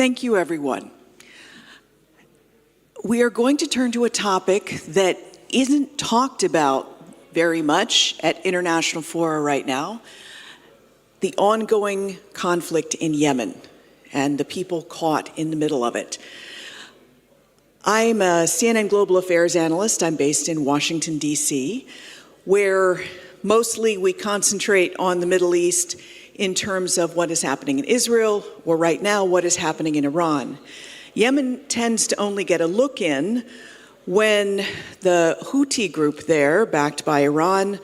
Thank you, everyone. We are going to turn to a topic that isn't talked about very much at international fora right now, the ongoing conflict in Yemen and the people caught in the middle of it. I'm a CNN Global Affairs analyst. I'm based in Washington, D.C., where mostly we concentrate on the Middle East in terms of what is happening in Israel, or right now, what is happening in Iran. Yemen tends to only get a look in when the Houthi group there, backed by Iran,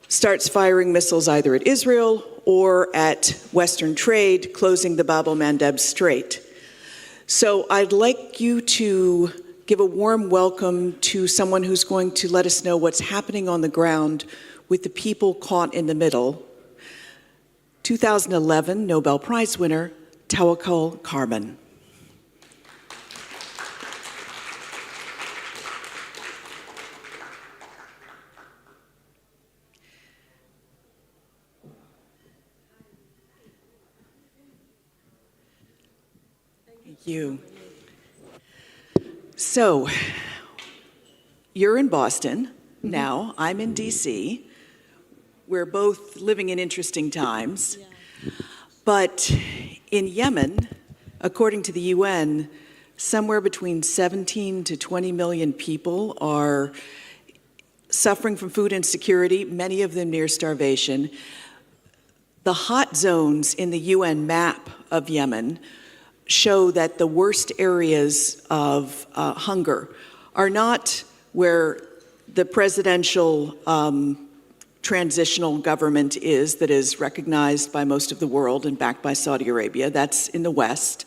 starts firing missiles either at Israel or at Western trade, closing the Bab el-Mandeb Strait. So I'd like you to give a warm welcome to someone who's going to let us know what's happening on the ground with the people caught in the middle. 2011 Nobel Prize winner, Tawakkol Karman. Thank you. So, you're in Boston now. I'm in D.C. We're both living in interesting times. Yeah. But in Yemen, according to the UN, somewhere between 17 to 20 million people are suffering from food insecurity, many of them near starvation. The hot zones in the UN map of Yemen show that the worst areas of hunger are not where the presidential transitional government is, that is recognized by most of the world and backed by Saudi Arabia. That's in the West.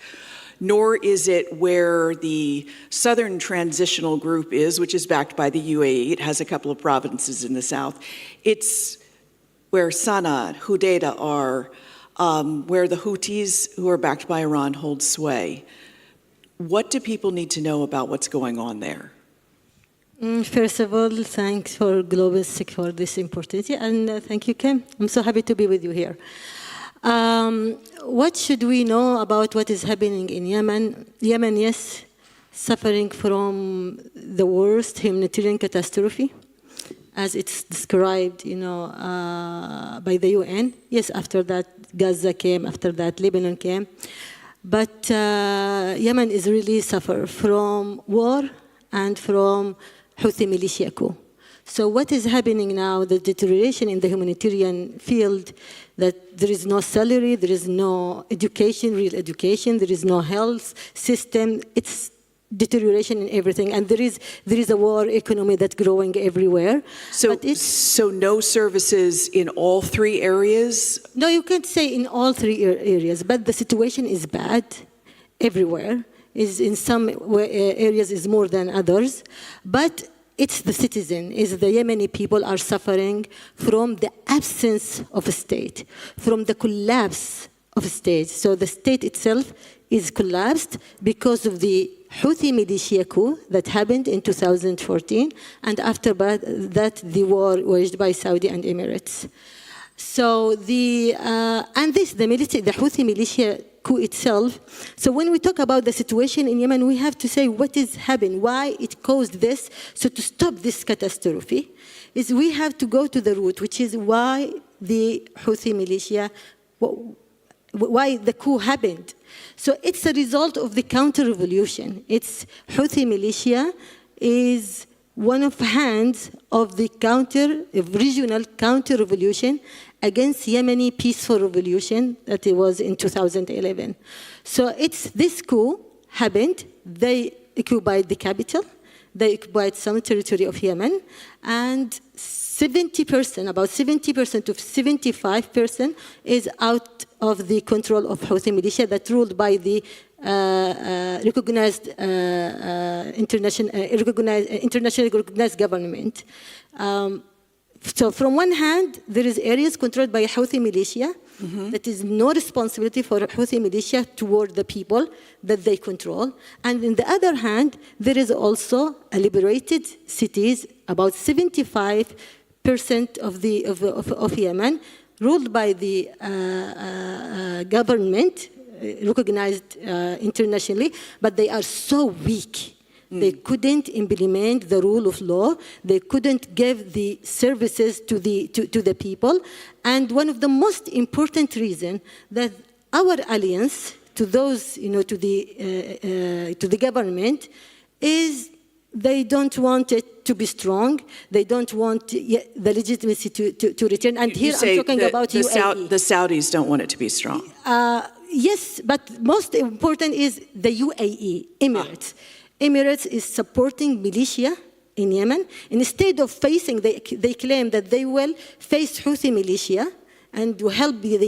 Nor is it where the southern transitional group is, which is backed by the UAE. It has a couple of provinces in the south. It's where Sana'a, Hudaydah are, where the Houthis, who are backed by Iran, hold sway. What do people need to know about what's going on there? First of all, thanks for Global Sec for this opportunity, and thank you, Kim. I'm so happy to be with you here. What should we know about what is happening in Yemen? Yemen, yes, suffering from the worst humanitarian catastrophe, as it's described, by the UN. Yes, after that, Gaza came, after that, Lebanon came. But Yemen is really suffer from war and from Houthi militia coup. So what is happening now, the deterioration in the humanitarian field, that there is no salary, there is no education, real education, there is no health system, it's deterioration in everything, and there is a war economy that's growing everywhere. So no services in all three areas? No, you can't say in all three areas, but the situation is bad everywhere. Is in some areas is more than others, but it's the citizen, is the Yemeni people are suffering from the absence of a state, from the collapse of a state. So the state itself is collapsed because of the Houthi militia coup that happened in 2014, and after that the war waged by Saudi and Emirates. So the Houthi militia coup itself. So when we talk about the situation in Yemen, we have to say what is happening, why it caused this. So to stop this catastrophe, is we have to go to the root, which is why the Houthi militia, why the coup happened. So it's a result of the counter-revolution. It's Houthi militia is one of hands of the regional counter-revolution against Yemeni peaceful revolution that it was in 2011. So this coup happened. They occupied the capital. They occupied some territory of Yemen, and 70%, about 70% to 75% is out of the control of Houthi militia that ruled by the internationally recognized government. So from one hand, there is areas controlled by Houthi militia. That is no responsibility for Houthi militia toward the people that they control. And on the other hand, there is also a liberated cities, about 75% of Yemen, ruled by the government recognized internationally, but they are so weak. They couldn't implement the rule of law. They couldn't give the services to the people. And one of the most important reasons that our alliance to those, to the government is they don't want it to be strong. They don't want the legitimacy to return. And here I'm talking about UAE. The Saudis don't want it to be strong. Yes, but most important is the UAE, Emirates. Emirates is supporting militia in Yemen. Instead of facing, they claim that they will face Houthi militia and to help the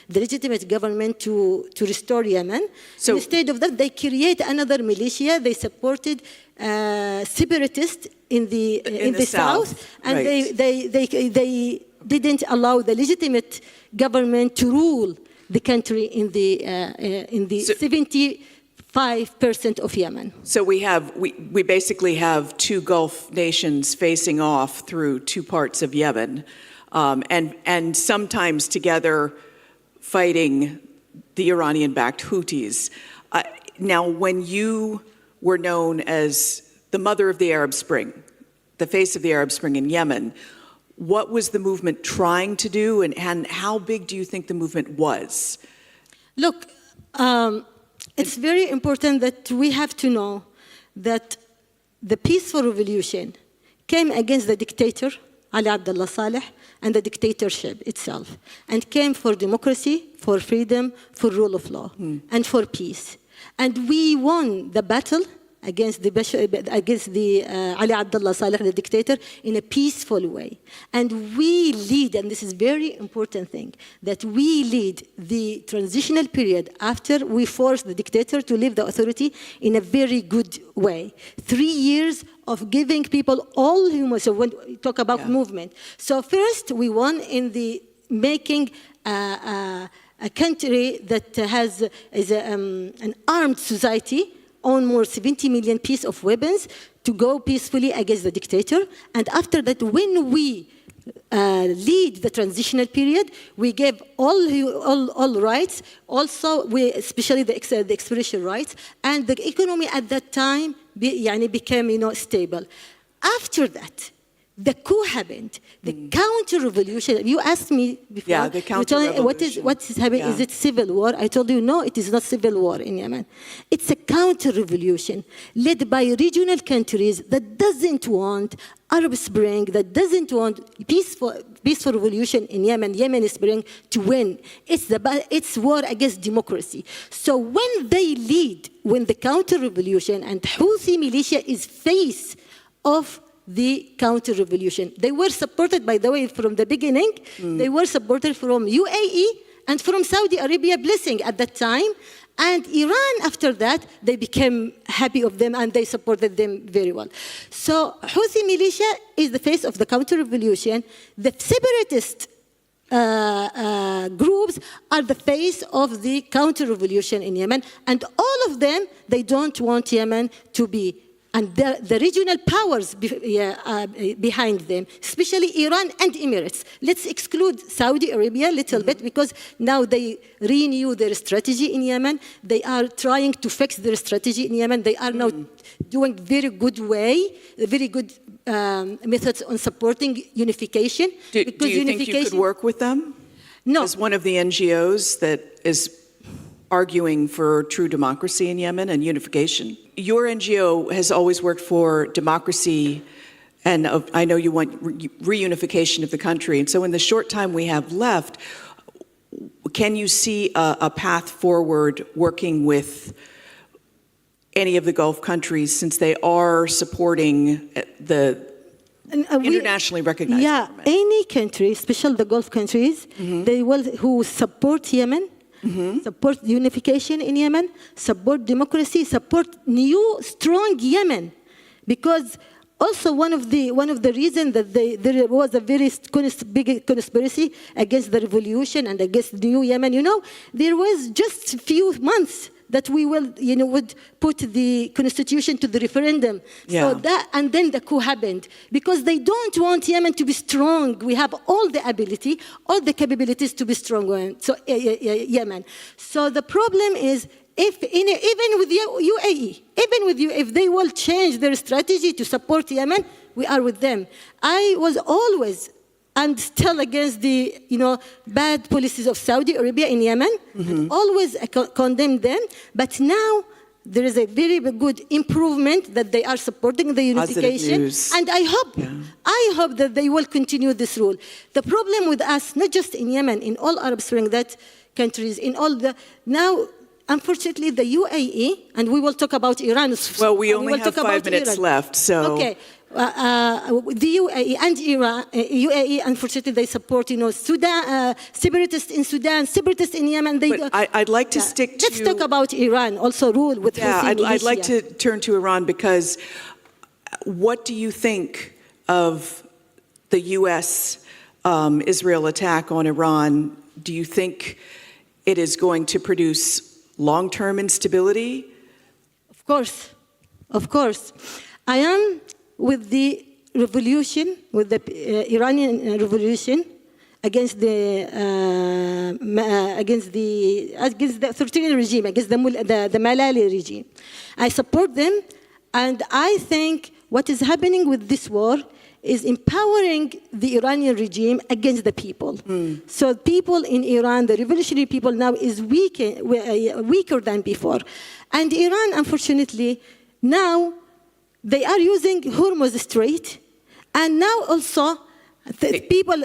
legitimate government to restore Yemen. So instead of that, they create another militia. They supported separatists in the south, and right. they didn't allow the legitimate government to rule the country in the 75% of Yemen. So we basically have two Gulf nations facing off through two parts of Yemen, and sometimes together fighting the Iranian-backed Houthis. Now, when you were known as the mother of the Arab Spring, the face of the Arab Spring in Yemen, what was the movement trying to do, and how big do you think the movement was? Look, it's very important that we have to know that the peaceful revolution came against the dictator, Ali Abdullah Saleh, and the dictatorship itself, and came for democracy, for freedom, for rule of law, and for peace. And we won the battle against the Ali Abdullah Saleh, the dictator, in a peaceful way. And we lead, and this is a very important thing, that we lead the transitional period after we forced the dictator to leave the authority in a very good way. 3 years of giving people all human, so when we talk about movement. So first, we won in the making a country that is an armed society, own more 70 million pieces of weapons to go peacefully against the dictator. And after that, when we lead the transitional period, we gave all rights, also especially the expression rights, and the economy at that time became stable. After that, the coup happened, the counter-revolution. You asked me before, yeah, the counter-revolution. What is happening? Yeah. Is it civil war? I told you, no, it is not civil war in Yemen. It's a counter-revolution led by regional countries that doesn't want Arab Spring, that doesn't want peaceful revolution in Yemen, Yemeni Spring, to win. It's war against democracy. So when they lead, when the counter-revolution and Houthi militia is face of the counter-revolution. They were supported, by the way, from the beginning. They were supported from UAE and from Saudi Arabia blessing at that time. And Iran, after that, they became happy of them and they supported them very well. So Houthi militia is the face of the counter-revolution. The separatist groups are the face of the counter-revolution in Yemen. And all of them, they don't want Yemen to be. And the regional powers behind them, especially Iran and Emirates. Let's exclude Saudi Arabia a little bit, because now they renew their strategy in Yemen. They are trying to fix their strategy in Yemen. They are now doing very good methods on supporting unification. Do you think you could work with them? No. As one of the NGOs that is arguing for true democracy in Yemen and unification. Your NGO has always worked for democracy, and I know you want reunification of the country. And so in the short time we have left, can you see a path forward working with any of the Gulf countries, since they are supporting the internationally recognized government? Any country, especially the Gulf countries, who support Yemen, support unification in Yemen, support democracy, support new strong Yemen, because also one of the reasons that there was a very big conspiracy against the revolution and against the new Yemen. There was just a few months that we will, would put the constitution to the referendum. Yeah. So and then the coup happened because they don't want Yemen to be strong. We have all the ability, all the capabilities to be strong. So Yemen. So the problem is, even with UAE, if they will change their strategy to support Yemen, we are with them. I was always and still against the bad policies of Saudi Arabia in Yemen, and always condemned them. But now there is a very good improvement that they are supporting the unification, and I hope that they will continue this rule. The problem with us, not just in Yemen, in all Arab Spring countries, in all now. Unfortunately, the UAE, and we will talk about Iran. Well, we only have 5 minutes left, so... Okay. The UAE and Iran, UAE, unfortunately, they support, Sudan, separatists in Sudan, separatists in Yemen. But I'd like to stick to... Let's talk about Iran, also rule with Houthi militia. I'd like to turn to Iran, because what do you think of the U.S.-Israel attack on Iran? Do you think it is going to produce long-term instability? Of course. I am with the revolution, with the Iranian revolution against the authoritarian regime, against the Malali regime. I support them, and I think what is happening with this war is empowering the Iranian regime against the people. So people in Iran, the revolutionary people now is weaker than before. And Iran, unfortunately, now they are using Hormuz Strait. And now also, the people,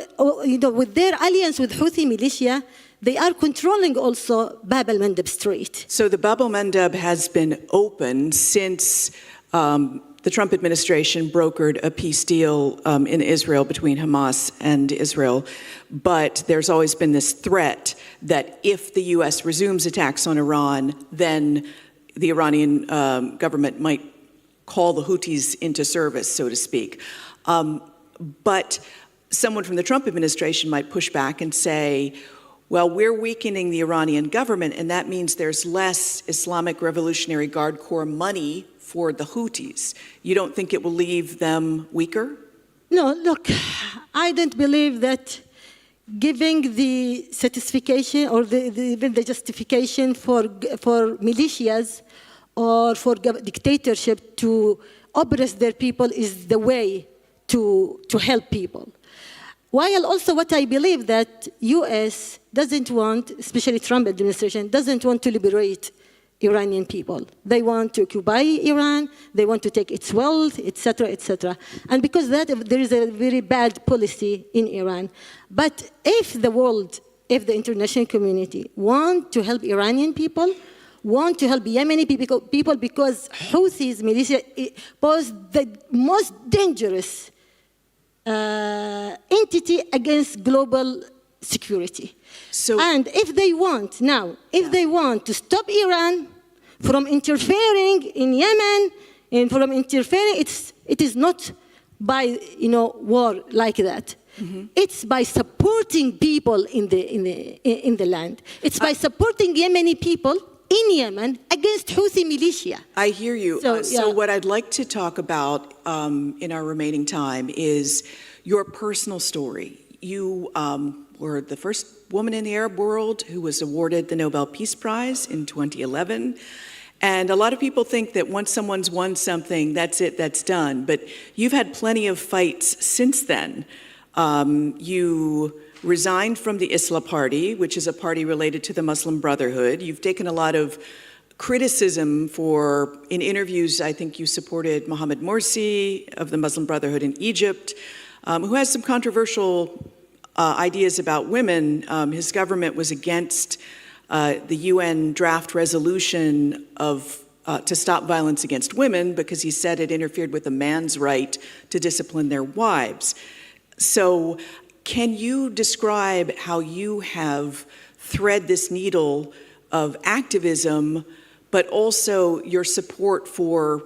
with their alliance with Houthi militia, they are controlling also Bab al-Mandab Strait. So the Bab al-Mandab has been open since the Trump administration brokered a peace deal in Israel between Hamas and Israel. But there's always been this threat that if the U.S. resumes attacks on Iran, then the Iranian government might call the Houthis into service, so to speak. But someone from the Trump administration might push back and say, well, we're weakening the Iranian government, and that means there's less Islamic Revolutionary Guard Corps money for the Houthis. You don't think it will leave them weaker? No, look, I don't believe that giving the satisfaction or the justification for militias or for dictatorship to oppress their people is the way to help people. While also what I believe that U.S. doesn't want, especially Trump administration, doesn't want to liberate Iranian people. They want to occupy Iran, they want to take its wealth, etc., etc. And because that, there is a very bad policy in Iran. But if the world, if the international community want to help Iranian people, want to help Yemeni people because Houthis militia pose the most dangerous entity against global security. And if they want now, they want to stop Iran from interfering in Yemen and from interfering, it is not by war like that. It's by supporting people in the land. It's by supporting Yemeni people in Yemen against Houthi militia. I hear you. So what I'd like to talk about in our remaining time is your personal story. You were the first woman in the Arab world who was awarded the Nobel Peace Prize in 2011. And a lot of people think that once someone's won something, that's it, that's done. But you've had plenty of fights since then. You resigned from the Islah Party, which is a party related to the Muslim Brotherhood. You've taken a lot of criticism in interviews, I think you supported Mohamed Morsi of the Muslim Brotherhood in Egypt, who has some controversial ideas about women. His government was against the UN draft resolution to stop violence against women because he said it interfered with a man's right to discipline their wives. So can you describe how you have thread this needle of activism, but also your support for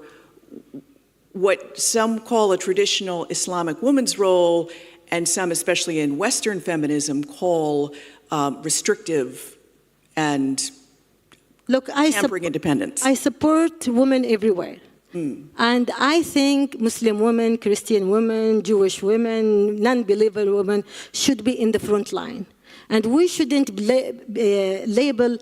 what some call a traditional Islamic woman's role and some, especially in Western feminism, call restrictive and Look, hampering independence. I support women everywhere. And I think Muslim women, Christian women, Jewish women, non-believer women should be in the front line. And we shouldn't label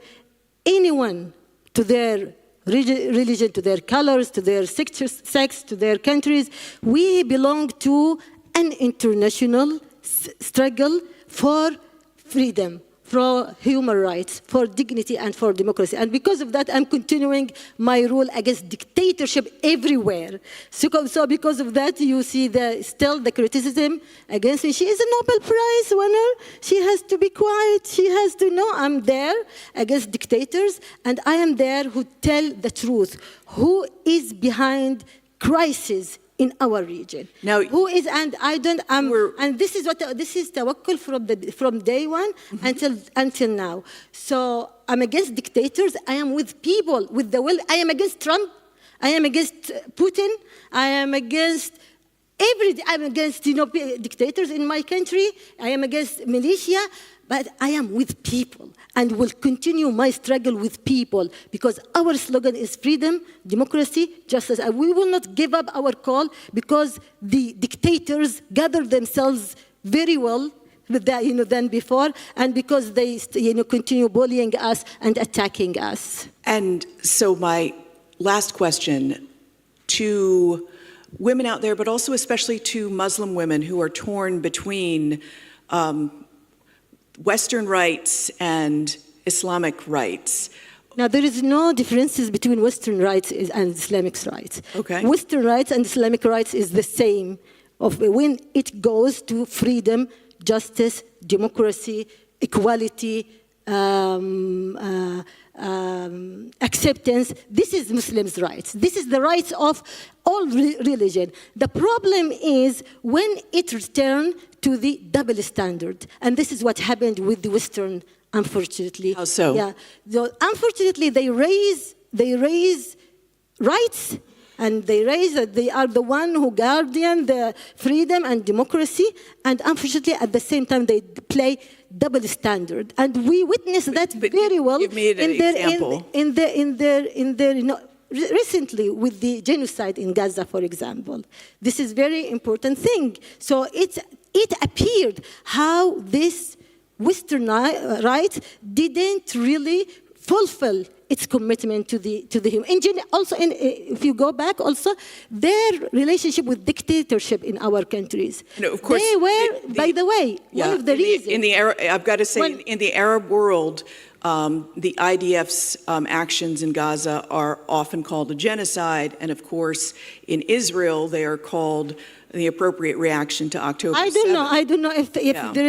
anyone to their religion, to their colors, to their sex, to their countries. We belong to an international struggle for freedom, for human rights, for dignity, and for democracy. And because of that, I'm continuing my rule against dictatorship everywhere. So because of that, you see still the criticism against me. She is a Nobel Prize winner. She has to be quiet. She has to know I'm there against dictators, and I am there who tell the truth. Who is behind crisis in our region? Now, who is, and I don't, and this is Tawakkol from day one until now. So I'm against dictators. I am with people, with the will. I am against Trump. I am against Putin. I am against I'm against, dictators in my country. I am against militia. But I am with people and will continue my struggle with people because our slogan is freedom, democracy, justice. And we will not give up our call because the dictators gather themselves very well than before, and because they continue bullying us and attacking us. And so my last question to women out there, but also especially to Muslim women who are torn between Western rights and Islamic rights. Now, there is no differences between Western rights and Islamic rights. Okay. Western rights and Islamic rights is the same when it goes to freedom, justice, democracy, equality, acceptance. This is Muslims' rights. This is the rights of all religion. The problem is when it returns to the double standard. And this is what happened with the Western, unfortunately. How so? Yeah. So, unfortunately, they raise rights, and they are the one who guardian the freedom and democracy, and unfortunately, at the same time, they play double standard. And we witness that very well give me an example. in their recently with the genocide in Gaza, for example. This is very important thing. So it appeared how this Western rights didn't really fulfill its commitment to the human. If you go back, also their relationship with dictatorship in our countries. No, of course, they were, by the way, one of the reasons. I've got to say, in the Arab world, the IDF's actions in Gaza are often called a genocide, and of course, in Israel, they are called the appropriate reaction to October 7th. I don't know if there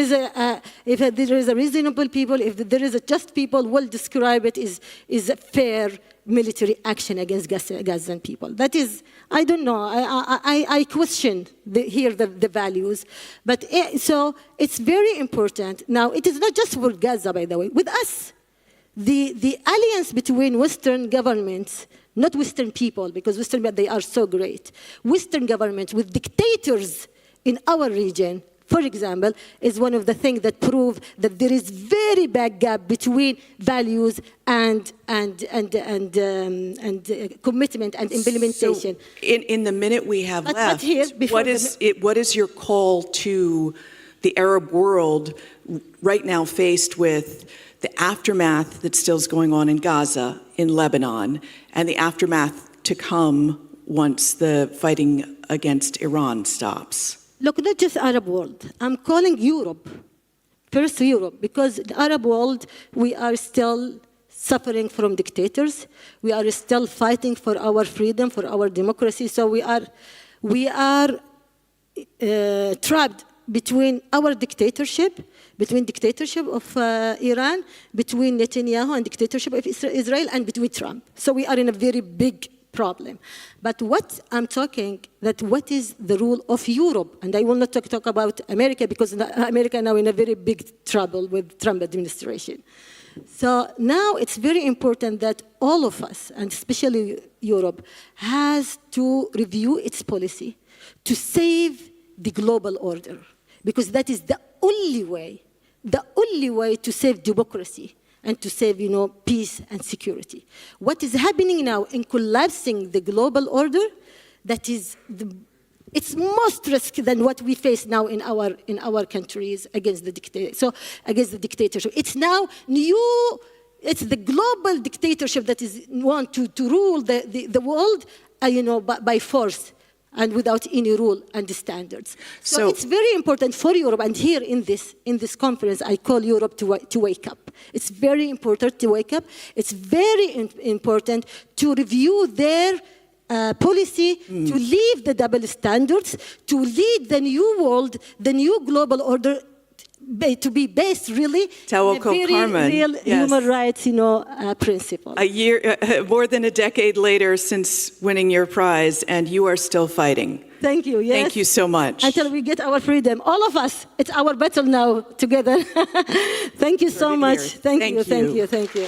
is a reasonable people, if there is a just people, will describe it is a fair military action against Gazan people. That is, I don't know. I question the values, but so it's very important. Now, it is not just for Gaza, by the way. With us, the alliance between Western governments, not Western people, because Western people, they are so great. Western governments with dictators in our region, for example, is one of the things that prove that there is very big gap between values and commitment and implementation. So in the minute we have left, what is your call to the Arab world right now faced with the aftermath that still is going on in Gaza, in Lebanon, and the aftermath to come once the fighting against Iran stops? Look, not just Arab world. I'm calling Europe, first Europe, because the Arab world, we are still suffering from dictators. We are still fighting for our freedom, for our democracy. So we are trapped between our dictatorship of Iran, between Netanyahu and dictatorship of Israel, and between Trump. So we are in a very big problem. But what I'm talking, that what is the role of Europe? And I will not talk about America, because America now in a very big trouble with Trump administration. So now it's very important that all of us, and especially Europe, has to review its policy to save the global order. Because that is the only way to save democracy and to save, peace and security. What is happening now in collapsing the global order, that is it's most risky than what we face now in our countries against the dictatorship. It's now new. It's the global dictatorship that is want to rule the world, by force and without any rule and standards. So it's very important for Europe, and here in this conference, I call Europe to wake up. It's very important to wake up. It's very important to review their policy, to leave the double standards, to lead the new world, the new global order, to be based really Tawakkol, on a very Karman, real yes. human rights, principle. A year, more than a decade later since winning your prize, and you are still fighting. Thank you. Yes. Thank you so much. Until we get our freedom, all of us, it's our battle now together. Thank you so much. Thank you.